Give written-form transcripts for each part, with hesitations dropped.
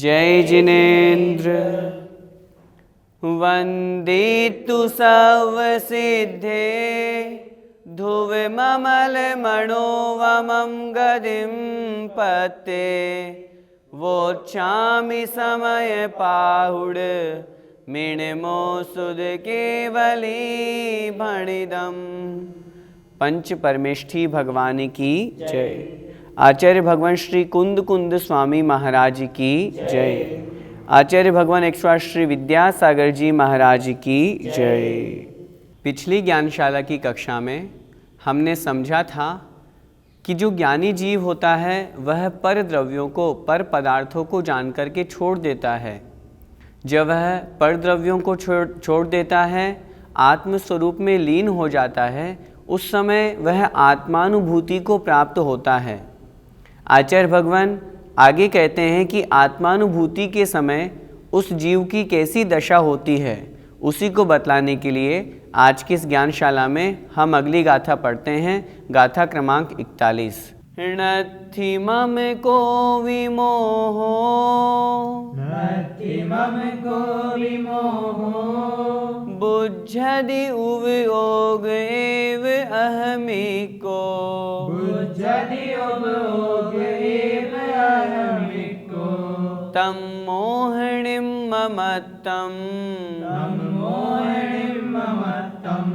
जय जिनेन्द्र। वन्दे तु सर्वसिद्धे ध्रुवममलमणोवमं गदिं पते वोच्छामि समयपाहुड मिणमो सुध केवली भणिदम्। पंच परमेष्ठी भगवान की जय। आचार्य भगवान श्री कुंद कुंद स्वामी महाराज की जय। आचार्य भगवान 108 श्री विद्यासागर जी महाराज की जय। पिछली ज्ञानशाला की कक्षा में हमने समझा था कि जो ज्ञानी जीव होता है वह पर द्रव्यों को, पर पदार्थों को जान करके छोड़ देता है। जब वह पर द्रव्यों को छोड़ देता है, आत्मस्वरूप में लीन हो जाता है, उस समय वह आत्मानुभूति को प्राप्त होता है। आचार्य भगवान आगे कहते हैं कि आत्मानुभूति के समय उस जीव की कैसी दशा होती है, उसी को बतलाने के लिए आज की इस ज्ञानशाला में हम अगली गाथा पढ़ते हैं। गाथा क्रमांक 41। नत्थि मम को विमोहो, नत्थि मम को विमोहो, बुद्धि उयोग एव अहमिको, बुद्धि उयोग एव अहमिको, तम मोहनिं ममत्तं, तं मोहनिं ममत्तं,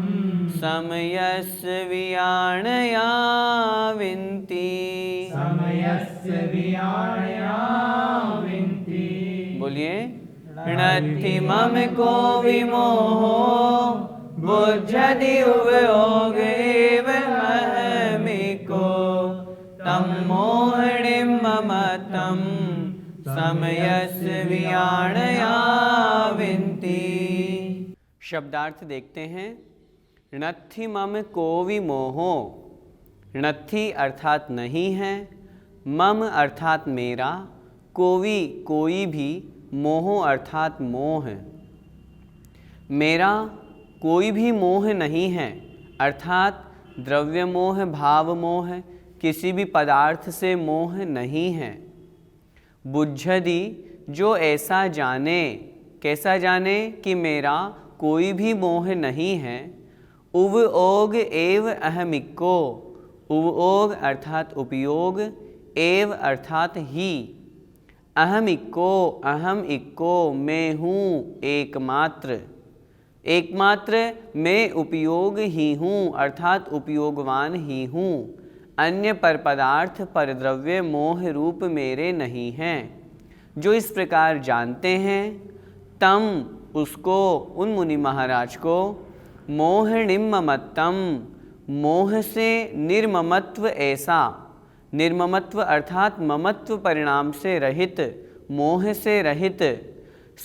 समयस्य वियाणया विन्ति। समयस्य वियाणया विन्ति। बोलिए। नत्थि मम को विमोहो, बुद्धि उयोग एव अहमिको, तं मोहनिं ममत्तं, समयस्य वियाणया विन्ति। शब्दार्थ देखते हैं। नत्थि मम को विमोहो। नत्थि अर्थात नहीं है, मम अर्थात मेरा, कोवि कोई भी, मोहो अर्थात मोह। मेरा कोई भी मोह नहीं है, अर्थात द्रव्य मोह, भाव मोह, किसी भी पदार्थ से मोह नहीं है। बुद्धि जो ऐसा जाने, कैसा जाने कि मेरा कोई भी मोह नहीं है। उवयोग एव अहमिको। उवयोग अर्थात उपयोग, एव अर्थात ही, अहमिको अहम इक्को मैं हूँ एकमात्र। एकमात्र मैं उपयोग ही हूँ, अर्थात उपयोगवान ही हूँ। अन्य पर पदार्थ पर द्रव्य मोह रूप मेरे नहीं हैं। जो इस प्रकार जानते हैं, तम उसको, उन मुनि महाराज को, मोहनिं ममत्तं मोह से निर्ममत्व ऐसा, निर्ममत्व अर्थात ममत्व परिणाम से रहित, मोह से रहित,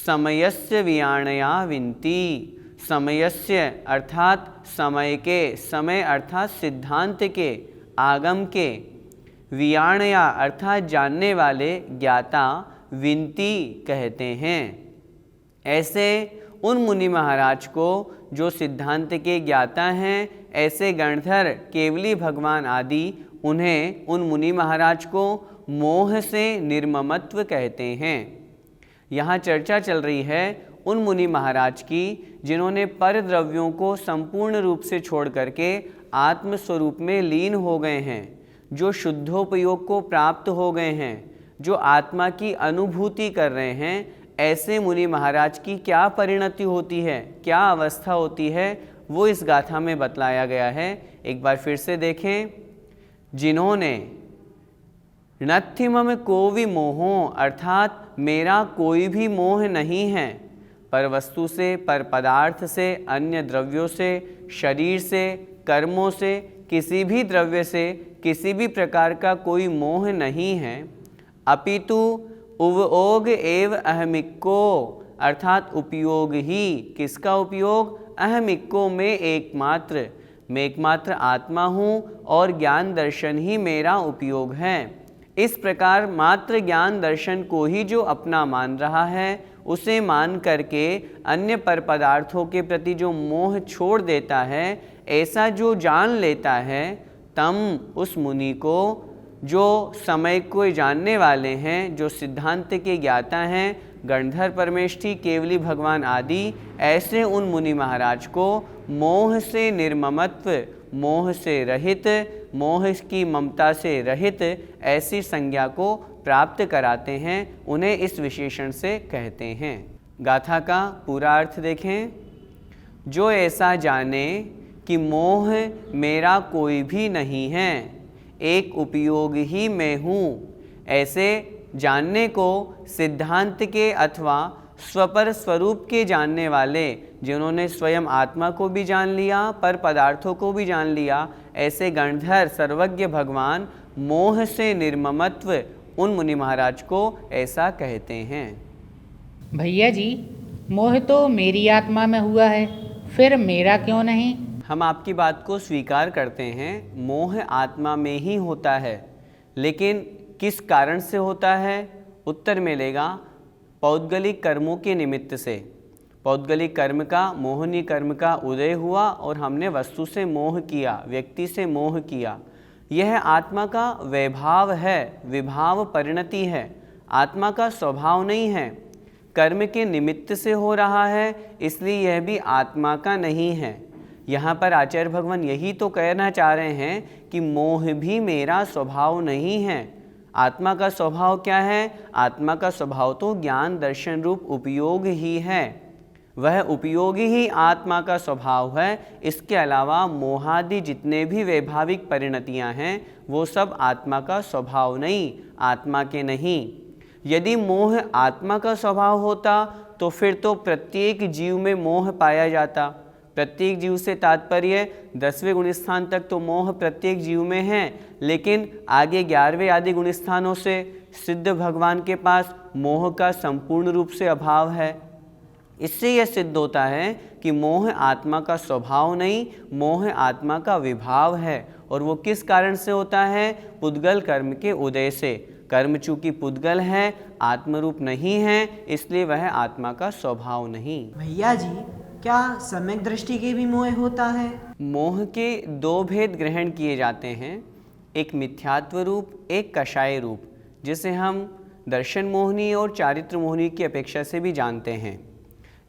समयस्य वियाणया विन्ति। समयस्य अर्थात समय के, समय अर्थात सिद्धांत के, आगम के, वियाणया अर्थात जानने वाले, ज्ञाता, विन्ति कहते हैं। ऐसे उन मुनि महाराज को जो सिद्धांत के ज्ञाता हैं, ऐसे गणधर, केवली भगवान आदि, उन्हें, उन मुनि महाराज को मोह से निर्ममत्व कहते हैं। यहाँ चर्चा चल रही है उन मुनि महाराज की जिन्होंने पर द्रव्यों को संपूर्ण रूप से छोड़ करके आत्मस्वरूप में लीन हो गए हैं, जो शुद्धोपयोग को प्राप्त हो गए हैं, जो आत्मा की अनुभूति कर रहे हैं। ऐसे मुनि महाराज की क्या परिणति होती है, क्या अवस्था होती है, वो इस गाथा में बतलाया गया है। एक बार फिर से देखें। जिन्होंने नत्थि मम को विमोहो अर्थात मेरा कोई भी मोह नहीं है, पर वस्तु से, पर पदार्थ से, अन्य द्रव्यों से, शरीर से, कर्मों से, किसी भी द्रव्य से, किसी भी प्रकार का कोई मोह नहीं है। अपितु उवयोग एव अहमिको अर्थात उपयोग ही, किसका उपयोग? अहमिको में एकमात्र, मैं एकमात्र आत्मा हूँ और ज्ञान दर्शन ही मेरा उपयोग है। इस प्रकार मात्र ज्ञान दर्शन को ही जो अपना मान रहा है, उसे मान करके अन्य पर पदार्थों के प्रति जो मोह छोड़ देता है, ऐसा जो जान लेता है, तम उस मुनि को जो समय को जानने वाले हैं, जो सिद्धांत के ज्ञाता हैं, गणधर परमेष्ठी, केवली भगवान आदि, ऐसे उन मुनि महाराज को मोह से निर्ममत्व, मोह से रहित, मोह की ममता से रहित ऐसी संज्ञा को प्राप्त कराते हैं, उन्हें इस विशेषण से कहते हैं। गाथा का पूरा अर्थ देखें। जो ऐसा जाने कि मोह मेरा कोई भी नहीं है, एक उपयोग ही मैं हूँ, ऐसे जानने को सिद्धांत के अथवा स्वपर स्वरूप के जानने वाले, जिन्होंने स्वयं आत्मा को भी जान लिया, पर पदार्थों को भी जान लिया, ऐसे गणधर सर्वज्ञ भगवान मोह से निर्ममत्व उन मुनि महाराज को ऐसा कहते हैं। भैया जी, मोह तो मेरी आत्मा में हुआ है, फिर मेरा क्यों नहीं? हम आपकी बात को स्वीकार करते हैं, मोह आत्मा में ही होता है, लेकिन किस कारण से होता है? उत्तर मिलेगा पौद्गलिक कर्मों के निमित्त से। पौद्गलिक कर्म का, मोहनीय कर्म का उदय हुआ और हमने वस्तु से मोह किया, व्यक्ति से मोह किया। यह आत्मा का वैभाव है, विभाव परिणति है, आत्मा का स्वभाव नहीं है। कर्म के निमित्त से हो रहा है, इसलिए यह भी आत्मा का नहीं है। यहाँ पर आचार्य भगवान यही तो कहना चाह रहे हैं कि मोह भी मेरा स्वभाव नहीं है। आत्मा का स्वभाव क्या है? आत्मा का स्वभाव तो ज्ञान दर्शन रूप उपयोग ही है, वह उपयोग ही आत्मा का स्वभाव है। इसके अलावा मोहादि जितने भी वैभाविक परिणतियाँ हैं, वो सब आत्मा का स्वभाव नहीं, आत्मा के नहीं। यदि मोह आत्मा का स्वभाव होता तो फिर तो प्रत्येक जीव में मोह पाया जाता। प्रत्येक जीव से तात्पर्य 10वें गुणस्थान तक तो मोह प्रत्येक जीव में है, लेकिन आगे 11वें आदि गुणस्थानों से सिद्ध भगवान के पास मोह का संपूर्ण रूप से अभाव है। इससे यह सिद्ध होता है कि मोह आत्मा का स्वभाव नहीं, मोह आत्मा का विभाव है। और वो किस कारण से होता है? पुद्गल कर्म के उदय से। कर्म चूंकि पुद्गल है, आत्मरूप नहीं है, इसलिए वह आत्मा का स्वभाव नहीं। भैया जी, क्या सम्यक दृष्टि के भी मोह होता है? मोह के दो भेद ग्रहण किए जाते हैं, एक मिथ्यात्व रूप, एक कषाय रूप, जिसे हम दर्शन मोहनी और चारित्र मोहनी की अपेक्षा से भी जानते हैं।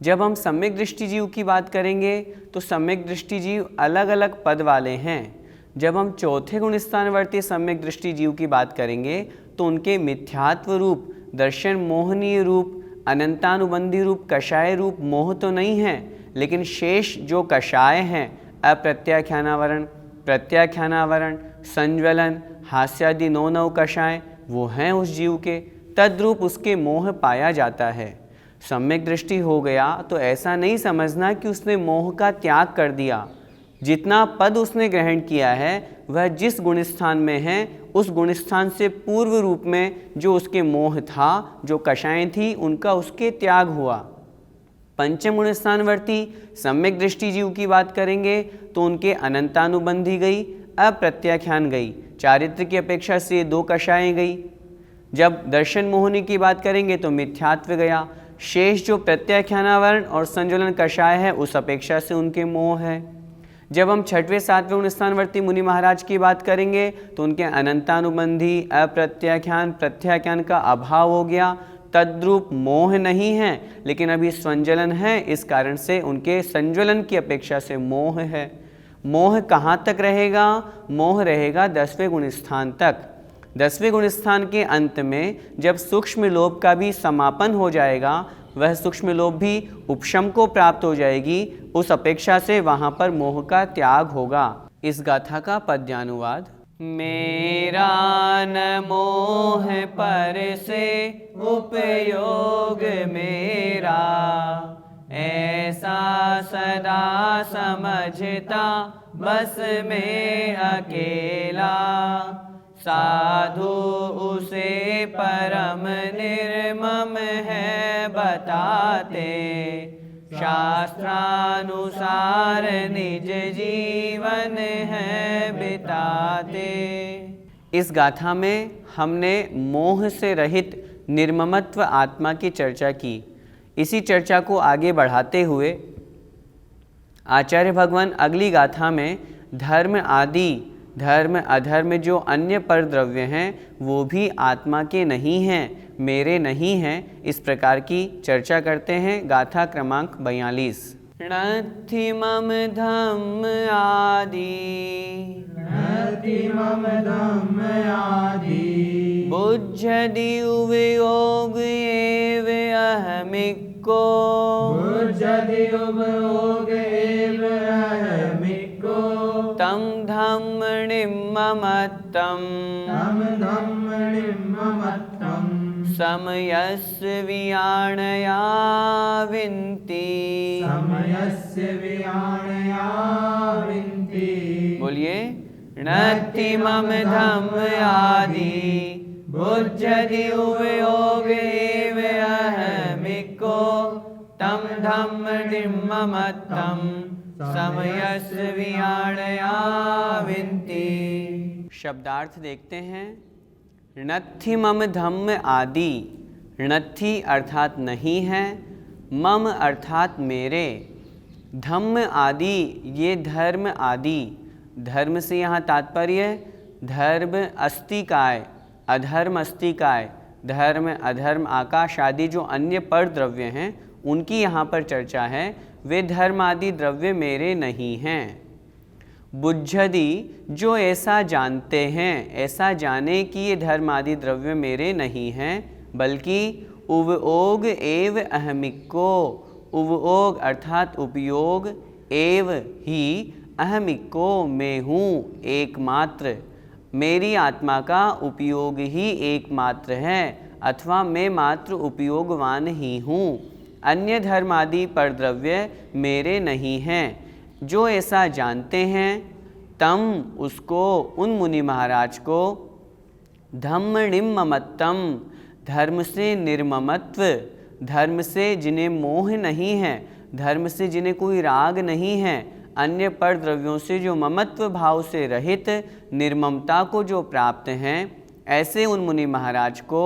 जब हम सम्यक दृष्टि जीव की बात करेंगे तो सम्यक दृष्टि जीव अलग अलग पद वाले हैं। जब हम चौथे गुणस्थानवर्ती सम्यक दृष्टि जीव की बात करेंगे तो उनके मिथ्यात्व रूप, दर्शन मोहनीय रूप, अनंतानुबंधी रूप, कषाय रूप मोह तो नहीं है, लेकिन शेष जो कषाय हैं, अप्रत्याख्यानावरण, प्रत्याख्यानावरण, संज्वलन, हास्यादि 9 कषाय, वो हैं उस जीव के, तद्रूप उसके मोह पाया जाता है। सम्यक दृष्टि हो गया तो ऐसा नहीं समझना कि उसने मोह का त्याग कर दिया। जितना पद उसने ग्रहण किया है वह जिस गुणस्थान में है उस गुणस्थान से पूर्व रूप में जो उसके मोह था, जो कषायें थी, उनका उसके त्याग हुआ। पंचम गुणस्थानवर्ती सम्यक दृष्टि जीव की बात करेंगे तो उनके अनंतानुबंधी गई, अप्रत्याख्यान गई, चारित्र की अपेक्षा से 2 कषायें गई। जब दर्शन मोहनी की बात करेंगे तो मिथ्यात्व गया, शेष जो प्रत्याख्यानावरण और संज्वलन कषाय है उस अपेक्षा से उनके मोह है। जब हम 6वें 7वें गुणस्थानवर्ती मुनि महाराज की बात करेंगे तो उनके अनंतानुबंधी, अप्रत्याख्यान, प्रत्याख्यान का अभाव हो गया, तद्रूप मोह नहीं है, लेकिन अभी संज्वलन है, इस कारण से उनके संज्वलन की अपेक्षा से मोह है। मोह कहाँ तक रहेगा? मोह रहेगा 10वें गुणस्थान तक। 10वें गुणस्थान के अंत में जब सूक्ष्म लोभ का भी समापन हो जाएगा, वह सूक्ष्म लोभ भी उपशम को प्राप्त हो जाएगी, उस अपेक्षा से वहाँ पर मोह का त्याग होगा। इस गाथा का पद्यानुवाद। मेरा न मोह पर से उपयोग मेरा, ऐसा सदा समझता बस में अकेला। साधु उसे परम निर्मम है बताते, शास्त्रानुसार निज जीवन है बिताते। इस गाथा में हमने मोह से रहित निर्ममत्व आत्मा की चर्चा की। इसी चर्चा को आगे बढ़ाते हुए आचार्य भगवान अगली गाथा में धर्म आदि धर्म अधर्म जो अन्य पर द्रव्य हैं वो भी आत्मा के नहीं हैं, मेरे नहीं हैं। इस प्रकार की चर्चा करते हैं। गाथा क्रमांक 42। णत्थि मम धम्म आदि नति मम धम्म आदि बुद्धि उवयोग एव अहमिको बुद्धि उपयोग एव अहमिको तं धम्मणिं ममत्तं तं धम्मणिं ममत्तं समयस्य वियाणया विन्ति। समयस्य वियाणया विन्ति। बोलिए, णत्थि मम धम्म आदि बुद्धि उवयोग एव अहमिको तं धम्मणिं ममत्तं समयस्य वियाणया विन्ति। शब्दार्थ देखते हैं। णत्थि मम धम्म आदि, णत्थि अर्थात नहीं है, मम अर्थात मेरे, धम्म आदि ये धर्म आदि। धर्म से यहाँ तात्पर्य धर्म अस्तिकाय, अधर्म अस्तिकाय, धर्म अधर्म आकाश आदि जो अन्य पर द्रव्य हैं उनकी यहाँ पर चर्चा है। वे धर्म आदि द्रव्य मेरे नहीं हैं। बुद्धि जो ऐसा जानते हैं, ऐसा जाने कि ये धर्म आदि द्रव्य मेरे नहीं हैं, बल्कि उवयोग एव अहमिको, उवयोग अर्थात उपयोग, एव ही अहमिको मैं हूँ एकमात्र, मेरी आत्मा का उपयोग ही एकमात्र है, अथवा मैं मात्र उपयोगवान ही हूँ। अन्य धर्म आदि पर द्रव्य मेरे नहीं हैं। जो ऐसा जानते हैं तम उसको, उन मुनि महाराज को, धम्मणिम ममत्तम धर्म से निर्ममत्व, धर्म से जिन्हें मोह नहीं है, धर्म से जिन्हें कोई राग नहीं है, अन्य पर द्रव्यों से जो ममत्व भाव से रहित निर्ममता को जो प्राप्त हैं, ऐसे उन मुनि महाराज को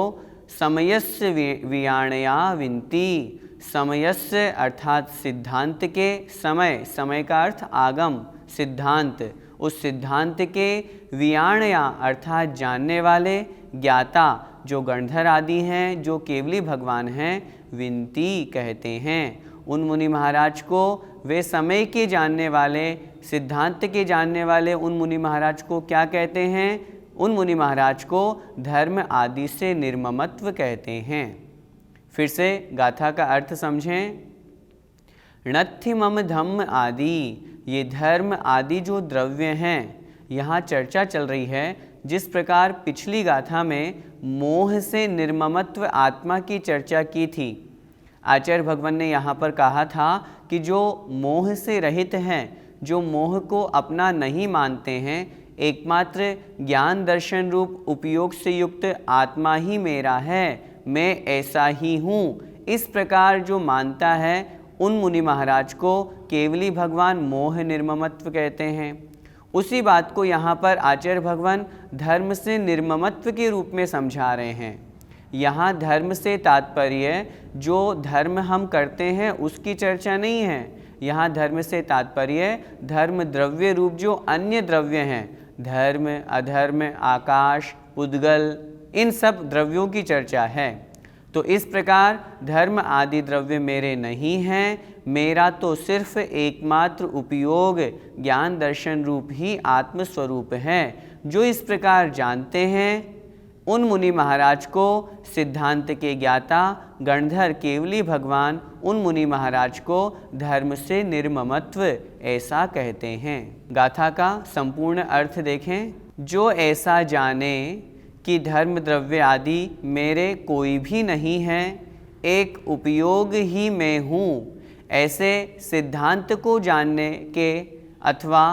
समयस्य वियाणया विनती। समयस्य अर्थात सिद्धांत के, समय समय का अर्थ आगम सिद्धांत, उस सिद्धांत के वियाणया अर्थात जानने वाले, ज्ञाता जो गणधर आदि हैं, जो केवली भगवान हैं, विनती कहते हैं। उन मुनि महाराज को, वे समय के जानने वाले, सिद्धांत के जानने वाले उन मुनि महाराज को क्या कहते हैं? उन मुनि महाराज को धर्म आदि से निर्ममत्व कहते हैं। फिर से गाथा का अर्थ समझें। णत्थि मम धम्म आदि, ये धर्म आदि जो द्रव्य हैं, यहाँ चर्चा चल रही है। जिस प्रकार पिछली गाथा में मोह से निर्ममत्व आत्मा की चर्चा की थी, आचार्य भगवान ने यहाँ पर कहा था कि जो मोह से रहित हैं, जो मोह को अपना नहीं मानते हैं, एकमात्र ज्ञान दर्शन रूप उपयोग से युक्त आत्मा ही मेरा है, मैं ऐसा ही हूँ, इस प्रकार जो मानता है, उन मुनि महाराज को केवली भगवान मोह निर्ममत्व कहते हैं। उसी बात को यहाँ पर आचार्य भगवान धर्म से निर्ममत्व के रूप में समझा रहे हैं। यहाँ धर्म से तात्पर्य जो धर्म हम करते हैं उसकी चर्चा नहीं है। यहाँ धर्म से तात्पर्य धर्म द्रव्य रूप जो अन्य द्रव्य हैं, धर्म अधर्म आकाश पुद्गल, इन सब द्रव्यों की चर्चा है। तो इस प्रकार धर्म आदि द्रव्य मेरे नहीं हैं, मेरा तो सिर्फ एकमात्र उपयोग ज्ञान दर्शन रूप ही आत्मस्वरूप है। जो इस प्रकार जानते हैं, उन मुनि महाराज को सिद्धांत के ज्ञाता गणधर केवली भगवान, उन मुनि महाराज को धर्म से निर्ममत्व ऐसा कहते हैं। गाथा का संपूर्ण अर्थ देखें। जो ऐसा जाने कि धर्म द्रव्य आदि मेरे कोई भी नहीं है, एक उपयोग ही मैं हूँ, ऐसे सिद्धांत को जानने के अथवा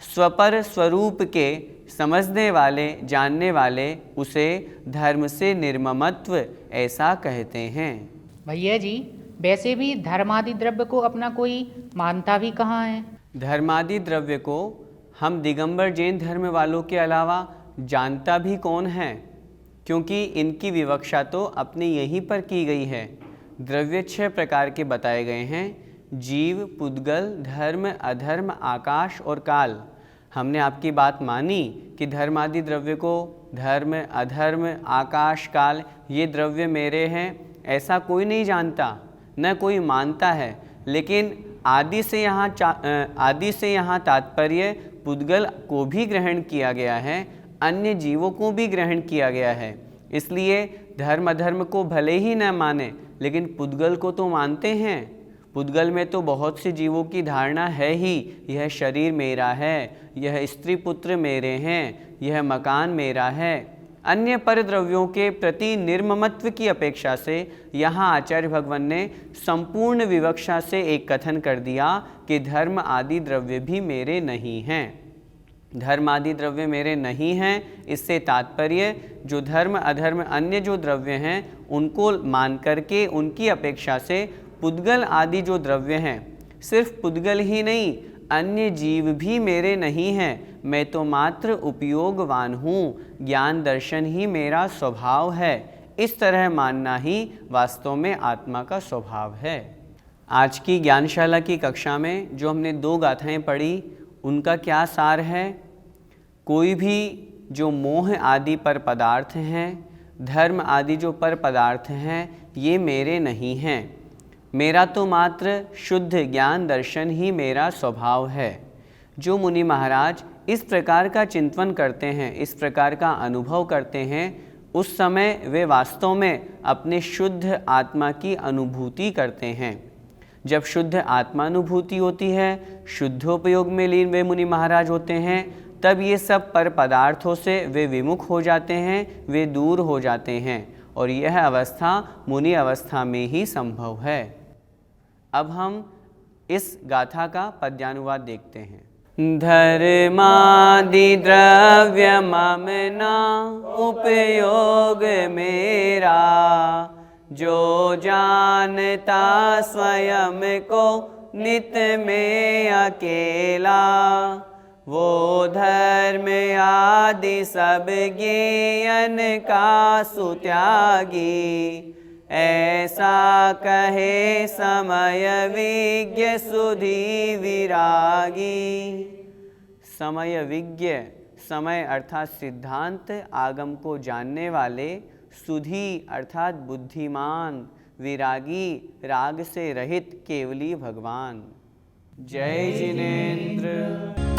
स्वपर स्वरूप के समझने वाले, जानने वाले उसे धर्म से निर्ममत्व ऐसा कहते हैं। भैया जी, वैसे भी धर्मादि द्रव्य को अपना कोई मानता भी कहाँ है? धर्मादि द्रव्य को हम दिगंबर जैन धर्म वालों के अलावा जानता भी कौन है, क्योंकि इनकी विवक्षा तो अपने यहीं पर की गई है। द्रव्य 6 प्रकार के बताए गए हैं: जीव, पुद्गल, धर्म, अधर्म, आकाश और काल। हमने आपकी बात मानी कि धर्म आदि द्रव्य को धर्म, अधर्म, आकाश, काल ये द्रव्य मेरे हैं, ऐसा कोई नहीं जानता, न कोई मानता है। लेकिन आदि से यहाँ तात्पर्य पुद्गल को भी ग्रहण किया गया है, अन्य जीवों को भी ग्रहण किया गया है। इसलिए धर्म अधर्म को भले ही न माने, लेकिन पुद्गल को तो मानते हैं। पुद्गल में तो बहुत से जीवों की धारणा है ही, यह शरीर मेरा है, यह स्त्री पुत्र मेरे हैं, यह मकान मेरा है। अन्य पर द्रव्यों के प्रति निर्ममत्व की अपेक्षा से यहाँ आचार्य भगवान ने संपूर्ण विवक्षा से एक कथन कर दिया कि धर्म आदि द्रव्य भी मेरे नहीं हैं। धर्म आदि द्रव्य मेरे नहीं हैं, इससे तात्पर्य जो धर्म अधर्म अन्य जो द्रव्य हैं उनको मान करके उनकी अपेक्षा से पुद्गल आदि जो द्रव्य हैं, सिर्फ पुद्गल ही नहीं अन्य जीव भी मेरे नहीं हैं, मैं तो मात्र उपयोगवान हूँ, ज्ञान दर्शन ही मेरा स्वभाव है। इस तरह मानना ही वास्तव में आत्मा का स्वभाव है। आज की ज्ञानशाला की कक्षा में जो हमने 2 गाथाएं पढ़ी उनका क्या सार है? कोई भी जो मोह आदि पर पदार्थ हैं, धर्म आदि जो पर पदार्थ हैं, ये मेरे नहीं हैं। मेरा तो मात्र शुद्ध ज्ञान दर्शन ही मेरा स्वभाव है। जो मुनि महाराज इस प्रकार का चिंतन करते हैं, इस प्रकार का अनुभव करते हैं, उस समय वे वास्तव में अपने शुद्ध आत्मा की अनुभूति करते हैं। जब शुद्ध आत्मानुभूति होती है, शुद्धोपयोग में लीन वे मुनि महाराज होते हैं, तब ये सब पर पदार्थों से वे विमुख हो जाते हैं, वे दूर हो जाते हैं, और यह अवस्था मुनि अवस्था में ही संभव है। अब हम इस गाथा का पद्यानुवाद देखते हैं। धर्मादि द्रव्य मम न उपयोग मेरा, जो जानता स्वयं को नित में अकेला, वो धर्म आदि सब ज्ञान का सुत्यागी, ऐसा कहे समय विज्ञ सुधि विरागी। समय विज्ञ, समय अर्थात सिद्धांत आगम को जानने वाले, सुधि अर्थात बुद्धिमान, विरागी राग से रहित केवली भगवान। जय जिनेन्द्र।